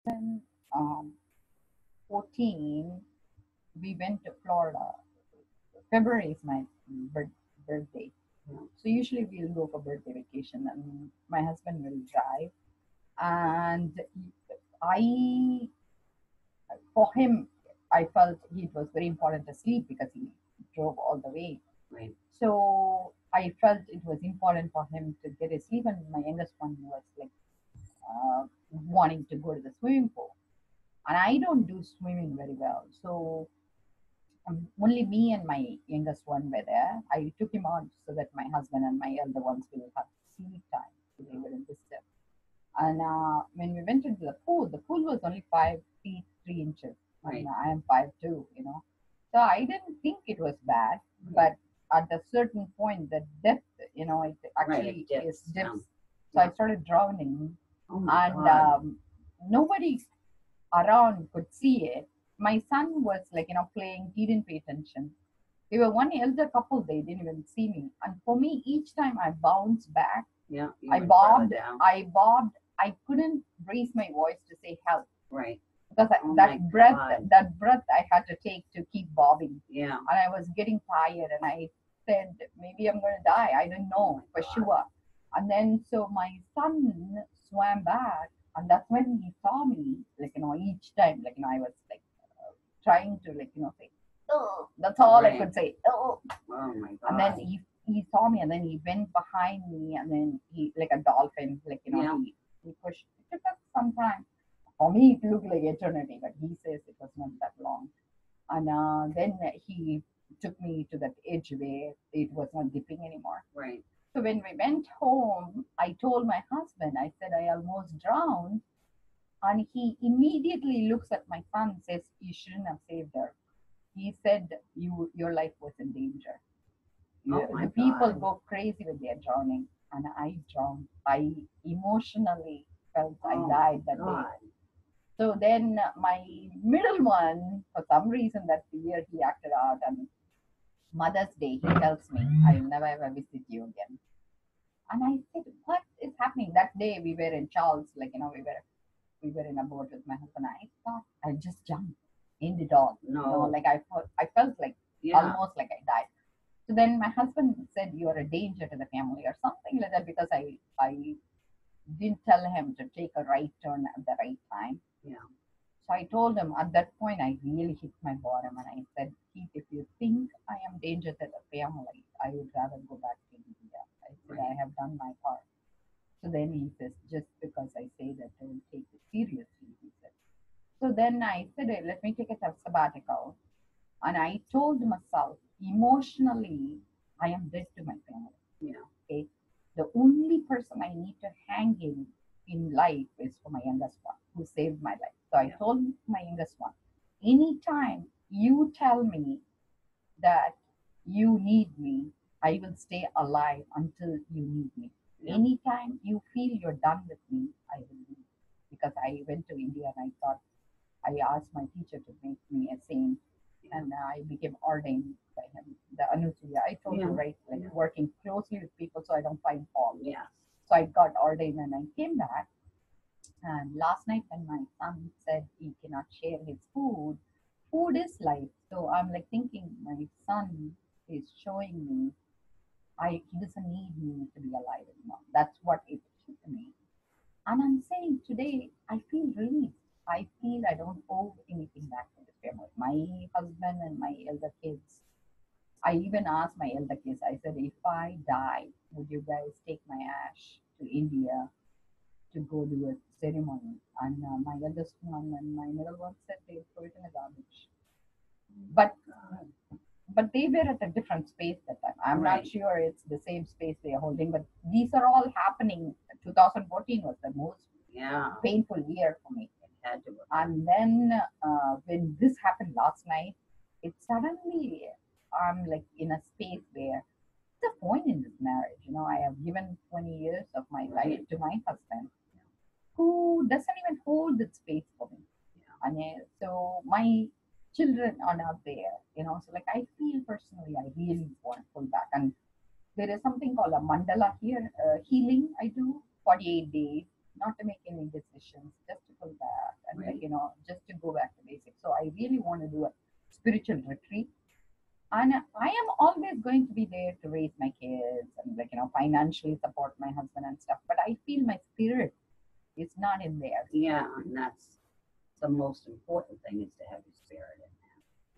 2014, we went to Florida. February is my birthday. So usually we'll go for birthday vacation and my husband will drive. And I, for him, I felt it was very important to sleep because he drove all the way. Right. So I felt it was important for him to get his sleep. And my youngest one was like wanting to go to the swimming pool. And I don't do swimming very well. So only me and my youngest one were there. I took him out so that my husband and my elder ones will have sleep time. So they wouldn't disturb. And when we went into the pool was only 5 feet 3 inches. Right. And I am 5'2", So I didn't think it was bad, but at a certain point, the depth, it actually Right, it is dips dips. down. So I started drowning, Oh my and God. nobody around could see it. My son was like, playing. He didn't pay attention. We were one elder couple. They didn't even see me. And for me, each time I bounced back, Yeah. You I went further bobbed. down. I bobbed. I couldn't raise my voice to say help Right. because Oh my God. that breath I had to take to keep bobbing, Yeah. and I was getting tired. And I said, maybe I'm going to die. I didn't Oh know my for God. sure. And then so my son swam back, and that's when he saw me. Like each time, I was like trying to say, oh, that's all I Right. could say. Oh, Oh my and then God. he saw me, and then he went behind me, and then he like a dolphin, Yeah. he pushed. It took us some time. For me, it looked like eternity, but he says it was not that long. And then he took me to that edge where it was not dipping anymore. Right. So when we went home, I told my husband, I said, I almost drowned. And he immediately looks at my son and says, you shouldn't have saved her. He said, your life was in danger. Oh my The people God. go crazy when they're drowning. And I drowned. I emotionally felt I Oh died my that day. God. So then my middle one, for some reason that year he acted out, and Mother's Day, he tells me, I'll never ever visit you again. And I said, what is happening? That day we were in Charles, we were in a boat with my husband. I thought I'll just jump in it all. No. Like I felt like Yeah. almost like I died. So then my husband said, you're a danger to the family or something like that because I didn't tell him to take a right turn at the right time. Yeah. So I told him at that point, I really hit my bottom and I said, Pete, if you think I am danger to the family, I would rather go back to India. I said, Right. I have done my part. So then he says, just because I say that, don't take it seriously, he said. So then I said, "Hey, let me take a sabbatical." And I told myself, emotionally, I am dead to my family. Yeah. Okay. The only person I need to hang in life is for my youngest one who saved my life. So I Yeah. told my youngest one, anytime you tell me that you need me, I will stay alive until you need me. Yeah. Anytime you feel you're done with me, I will leave. Because I went to India and I thought I asked my teacher to make me a saint, Yeah. and I became ordained by him. The Anusuya, I told you, Yeah. right? Like Yeah. working closely with people so I don't find fault. Yes. So I got ordained and I came back. And last night, when my son said he cannot share his food, food is life. So I'm like thinking, my son is showing me he doesn't need me to be alive anymore. That's what it hit me. And I'm saying today, I feel relieved. I feel I don't owe anything back to the family. My husband and my elder kids. I even asked my elder kids, I said, if I die, would you guys take my ash to India to go do a ceremony? And my eldest one and my middle one said they throw it in the garbage. But they were at a different space that time. I'm not Right. sure it's the same space they are holding, but these are all happening. 2014 was the most Yeah. painful year for me. It had to. And then when this happened last night, it suddenly I'm like in a space where it's a point in this marriage. I have given 20 years of my life Right. to my husband, who doesn't even hold that space for me. Yeah. And so my children are not there. So like I feel personally, I really want to pull back. And there is something called a mandala here, healing. I do 48 days, not to make any decisions, just to pull back and just to go back to basics. So I really want to do a spiritual retreat. And I am always going to be there to raise my kids and financially support my husband and stuff. But I feel my spirit is not in there. Yeah, and that's the most important thing is to have your spirit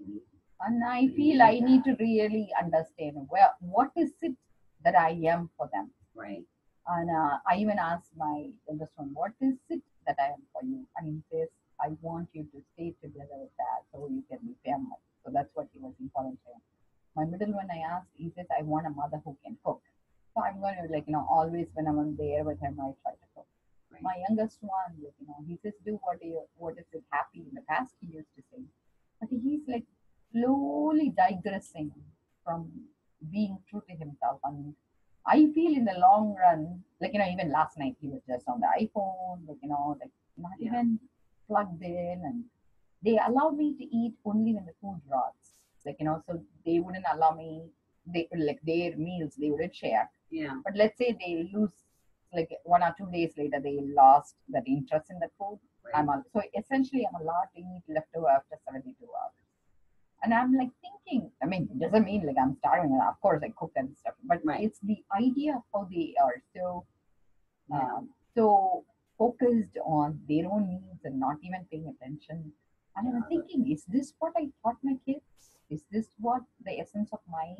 in there. And I feel I need to really understand what is it that I am for them. Right. And I even asked my eldest one, what is it that I am for you? And he says, I want you to stay together with that so you can be family. So that's what he was important to him. My middle one, I asked, he says, I want a mother who can cook. So I'm going to, always when I'm there with him, I try to cook. Right. My youngest one, he says, do what is it happy. In the past, he used to say. But he's like slowly digressing from being true to himself. And I feel in the long run, even last night he was just on the iPhone, not even plugged in, and they allow me to eat only when the food rots. So they wouldn't allow me, their meals, they wouldn't share. Yeah. But let's say they lose, 1 or 2 days later, they lost that interest in the food. Right. So essentially, I'm allowed to eat leftover after 72 hours. And I'm thinking, I mean, it doesn't mean I'm starving. Of course, I cook and stuff, but it's the idea of how they are so focused on their own needs and not even paying attention. And I'm thinking, is this what I taught my kids? Is this what the essence of my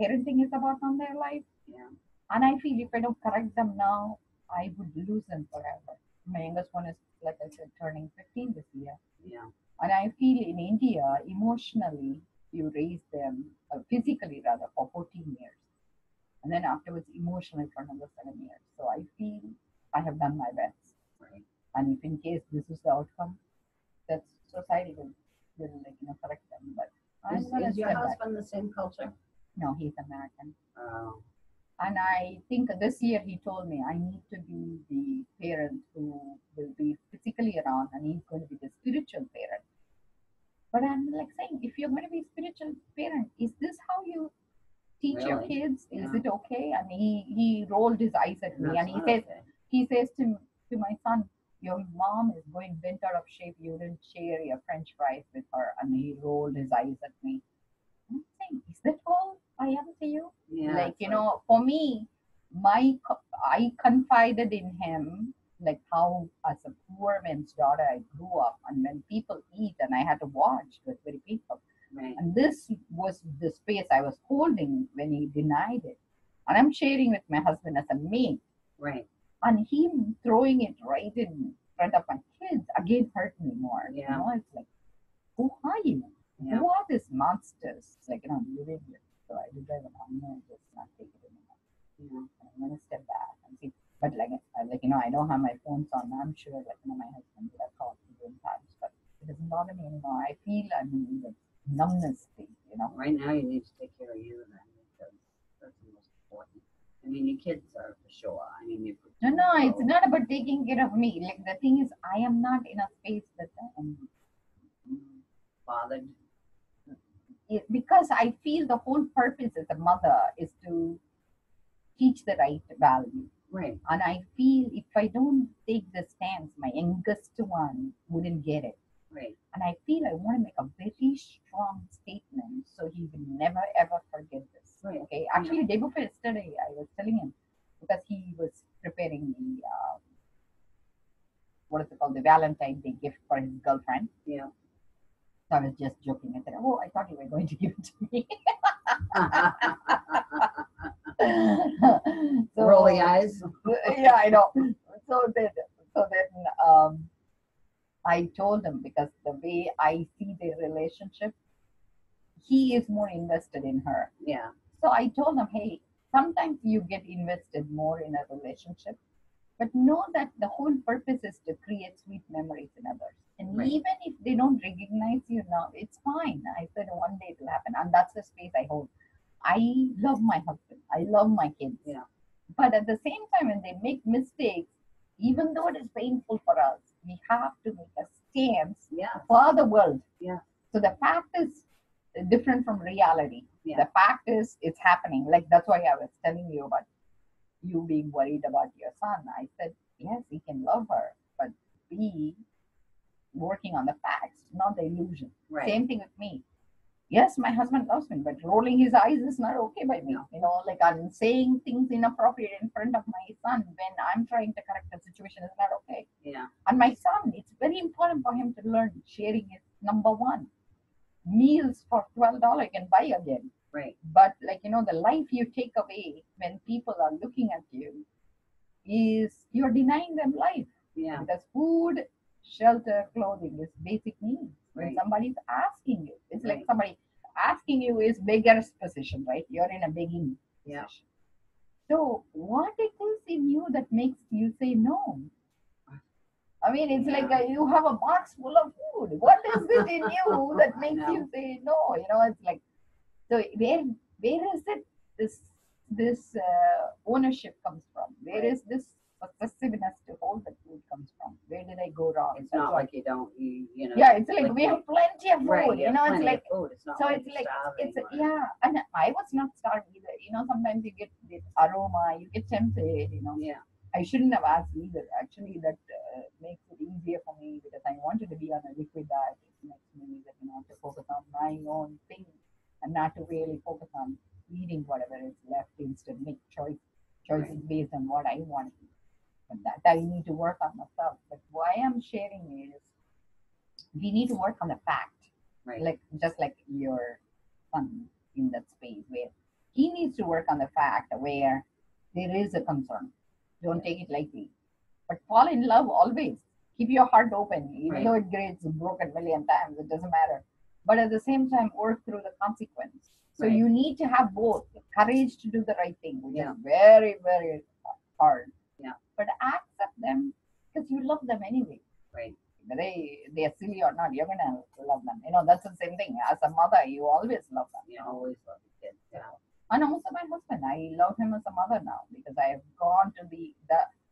parenting is about on their life? Yeah. And I feel if I don't correct them now, I would lose them forever. My youngest one is, like I said, turning 15 this year. Yeah. And I feel in India, emotionally, you raise them, physically rather, for 14 years. And then afterwards, emotionally for another 7 years. So I feel I have done my best. Right. And if in case this is the outcome, that society will correct them. But Is your husband the same culture? No, he's American. Oh. And I think this year he told me I need to be the parent who will be physically around, and he's going to be the spiritual parent. But I'm saying, if you're going to be spiritual parent, is this how you teach your kids? Yeah. Is it okay? And he rolled his eyes at me, and he says to my son, your mom is going bent out of shape. You didn't share your French fries with her. And he rolled his eyes at me. I'm saying, is that all I am to you? Yeah. For me, I confided in him, how as a poor man's daughter I grew up, and when people eat and I had to watch, it was very painful. Right. And this was the space I was holding when he denied it. And I'm sharing with my husband as a mate. Right. And him throwing it right in front of my kids again hurt me more. Yeah. It's who are you? Yeah. Who are these monsters? Living with. So I decided I'm going to just not take it anymore. Yeah. I'm going to step back and see. But I don't have my phones on. I'm sure my husband would have called me in times, but it doesn't bother me anymore. I feel I'm in the numbness thing. Right now, you need to take care of you, then, because that's the most important. I mean, your kids are for sure. I mean, No, it's not about taking care of me. The thing is, I am not in a space that I am bothered. Because I feel the whole purpose as a mother is to teach the right value. Right. And I feel if I don't take the stance, my youngest one wouldn't get it. Right. And I feel I want to make a very strong statement so he will never ever forget this. Right. Okay. Actually, day before yesterday, I was telling him because he was preparing the what is it called, the Valentine's Day gift for his girlfriend. Yeah. So I was just joking. I said, "Oh, I thought you were going to give it to me." So, rolling eyes. Yeah, I know. So then I told him, because the way I see their relationship, he is more invested in her. Yeah. So I told him, hey, sometimes you get invested more in a relationship, but know that the whole purpose is to create sweet memories in others. And even if they don't recognize you now, it's fine. I said one day it will happen. And that's the space I hold. I love my husband. I love my kids. Yeah. But at the same time, when they make mistakes, even though it is painful for us, we have to make a stance for the world. Yeah. So the fact is different from reality. Yeah. The fact is it's happening. That's why I was telling you about you being worried about your son. I said, yes, he can love her, but be working on the facts, not the illusion. Right. Same thing with me. Yes, my husband loves me, but rolling his eyes is not okay by me. No. Like I'm saying things inappropriate in front of my son when I'm trying to correct the situation is not okay. Yeah. And my son, it's very important for him to learn sharing is number one. Meals for $12 you can buy again. Right. But the life you take away when people are looking at you is you're denying them life. Yeah. Because food, shelter, clothing is basic needs. When Right. somebody's asking you, it's like Right. somebody asking you is beggar's position, right? You're in a begging Yeah. position. So what it is in you that makes you say no? I mean, it's Yeah. like you have a box full of food. What is it in you that makes know. you say no? It's like, so where is it this ownership comes from? Where Right. is this possessiveness to hold the food comes from? Where did I go wrong? It's That's not what. like you don't, you know. Yeah, it's like we you- have plenty of food. Right. You have It's plenty like, of food. It's not so like it's you're like starving. it's or- yeah, and I was not starving either. Sometimes you get this aroma, you get tempted. Yeah. I shouldn't have asked either. Actually, that makes it easier for me because I wanted to be on a liquid diet. It makes me to focus on my own thing and not to really focus on eating whatever is left. Instead, make choices Right. based on what I want to eat. But that I need to work on myself. But why I'm sharing is we need to work on the fact, Right. like just like your son in that space where he needs to work on the fact where there is a concern. Don't take it lightly, but fall in love always. Keep your heart open, even Right. though it gets broken a million times. It doesn't matter. But at the same time, work through the consequence. So Right. you need to have both courage to do the right thing, which Yeah. is very, very hard. Yeah. But accept them because you love them anyway. Right. Whether they are silly or not, you're gonna love them. That's the same thing. As a mother, you always love them. You always love the kids. Yeah. And also my husband, I love him as a mother now because I have gone to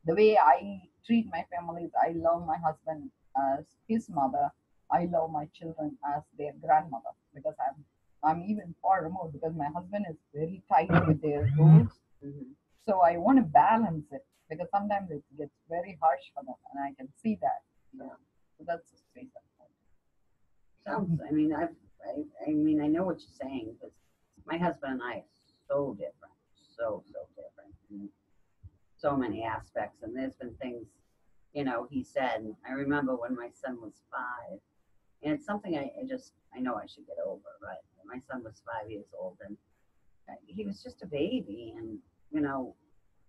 the way I treat my families. I love my husband as his mother. I love my children as their grandmother because I'm even far removed because my husband is very tight with their rules. Mm-hmm. So I want to balance it because sometimes it gets very harsh for them, and I can see that. Yeah. So that's the space. Sounds. I mean, I mean, I know what you're saying because my husband and I are so different, so different in so many aspects. And there's been things, he said. I remember when my son was 5, and it's something I know I should get over. But my son was 5 years old, and he was just a baby, and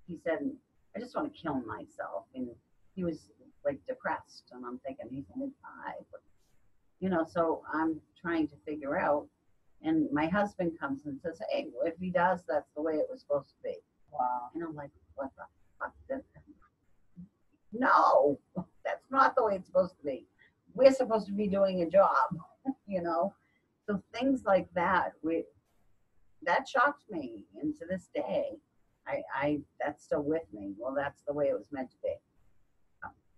he said, "I just want to kill myself," and he was like depressed, and I'm thinking he's only 5. So I'm trying to figure out, and my husband comes and says, "Hey, well, if he does, that's the way it was supposed to be." Wow. And I'm like, "What the fuck? No, that's not the way it's supposed to be. We're supposed to be doing a job, you know." So things like that, that shocked me, and to this day, I that's still with me. Well, that's the way it was meant to be.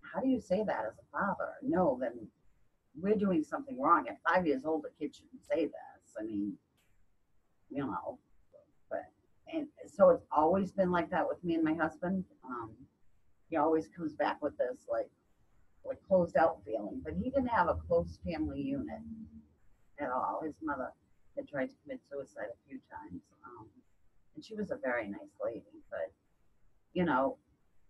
How do you say that as a father? No, then we're doing something wrong. At 5 years old, a kid shouldn't say this. I mean, but and so it's always been like that with me and my husband. He always comes back with this like closed out feeling, but he didn't have a close family unit at all. His mother had tried to commit suicide a few times, and she was a very nice lady, but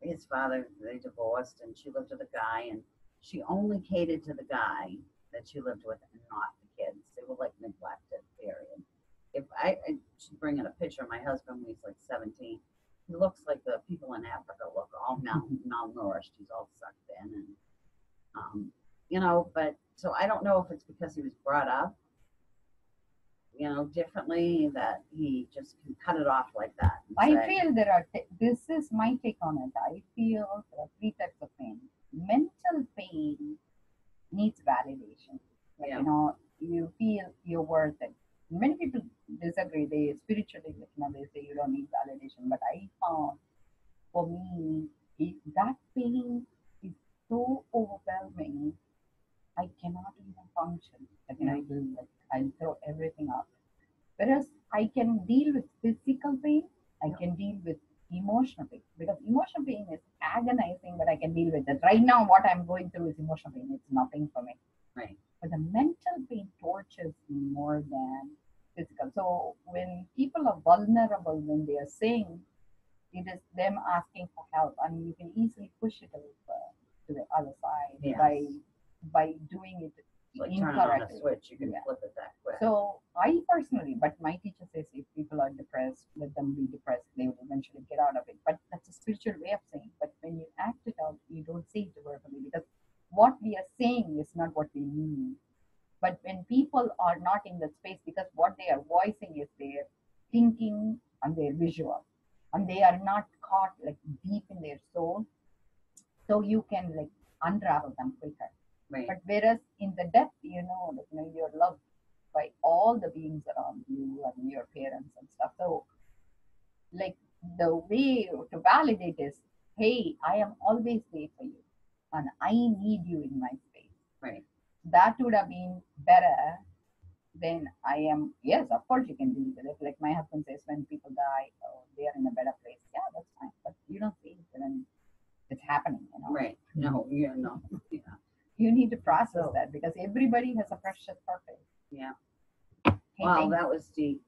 his father, they divorced, and she lived with a guy, and she only catered to the guy that she lived with and not the kids. They were like neglected, period. If I should bring in a picture of my husband when he's like 17, he looks like the people in Africa look, all malnourished. He's all sucked in, and but so I don't know if it's because he was brought up, differently, that he just can cut it off like that. I say, feel there are, this is my take on it. I feel there are 3 types of pain. Mental pain needs validation. Like, Yeah. You feel you're worth it. Many people disagree. They spiritually, they say you don't need validation. But I found for me, that pain is so overwhelming. I cannot even function. I'll throw everything up. Whereas I can deal with physical pain, I can deal with emotional pain, because emotional pain is agonizing, but I can deal with it. Right now, what I'm going through is emotional pain. It's nothing for me. Right. But the mental pain tortures me more than physical. So when people are vulnerable, when they are saying, it is them asking for help, and you can easily push it over to the other side Yes. by doing it It's like turning on a incorrectly. switch, you can Yeah. flip it that quick. So I personally, but my teacher says if people are depressed, let them be depressed. They will eventually get out of it. But that's a spiritual way of saying. But when you act it out, you don't say it verbally, because what we are saying is not what we mean. But when people are not in that space, because what they are voicing is their thinking and their visual, and they are not caught like deep in their soul, so you can like unravel them quicker. Right. But whereas in the depth, like you're loved by all the beings around you and your parents and stuff. So like the way to validate is, hey, I am always there for you, and I need you in my space. Right. That would have been better than I am. Yes, of course you can deal with it. Like my husband says, when people die, oh, they are in a better place. Yeah, that's fine. But you don't see it when it's happening. Right. No, yeah, no. Yeah. You need to process So- that, because everybody has a precious purpose. Yeah. Hey, Wow, thanks. that was deep.